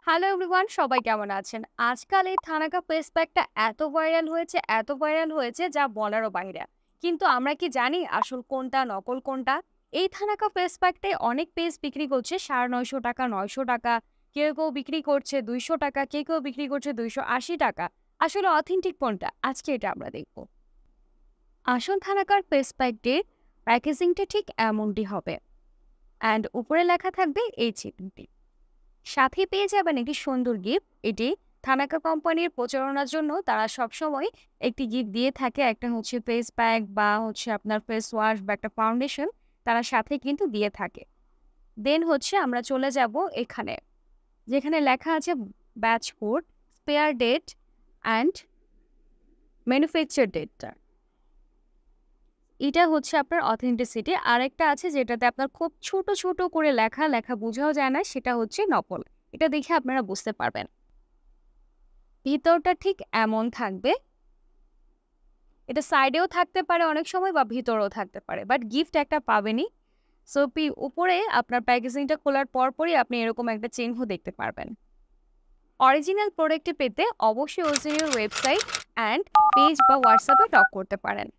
Hello everyone, সবাই কেমন আছেন? আজকাল এই থানাকা ফেস প্যাকটা এত ভাইরাল হয়েছে যা বলারও বাইরে। কিন্তু আমরা কি জানি আসল কোনটা নকল কোনটা? এই থানাকা ফেস প্যাকটাই অনেক পেজ বিক্রি করছে ৯৫০ টাকা, ৯০০ টাকা, কেউ বিক্রি করছে ২০০ টাকা, কেউ বিক্রি করছে ২৮০ টাকা। আসলে অথেন্টিক কোনটা? আজকে এটা আমরা দেখব। আসল থানাকার ফেস প্যাকটির প্যাকেজিংটা ঠিক এমনটি হবে। অ্যান্ড উপরে লেখা থাকবে এই চিহ্নটি। সাথে পেয়ে যাবেন একটি সুন্দর গিফট। এটি থানাকা কোম্পানির প্রচারণার জন্য তারা সবসময় একটি গিফট দিয়ে থাকে। একটা হচ্ছে ফেস প্যাক বা হচ্ছে আপনার ফেস ওয়াশ বা একটা ফাউন্ডেশন তারা সাথে কিন্তু দিয়ে থাকে। দেন হচ্ছে আমরা চলে যাব এখানে, যেখানে লেখা আছে ব্যাচ কোড, স্পেয়ার ডেট অ্যান্ড ম্যানুফ্যাকচার ডেটটা। এটা হচ্ছে আপনার অথেন্টিসিটি। আরেকটা আছে যেটাতে আপনার খুব ছোট করে লেখা বোঝাও যায় না, সেটা হচ্ছে নকল। এটা দেখে আপনারা বুঝতে পারবেন। ভিতরটা ঠিক এমন থাকবে। এটা সাইডেও থাকতে পারে অনেক সময় বা ভিতরেও থাকতে পারে। বাট গিফট একটা পাবেনই। সো উপরে আপনার প্যাকেজিংটা খোলার পরপরই আপনি এরকম একটা চিহ্ন দেখতে পারবেন। অরিজিনাল প্রোডাক্টটি পেতে অবশ্যই ওজিরিওর ওয়েবসাইট অ্যান্ড পেজ বা হোয়াটসঅ্যাপে টক করতে পারেন।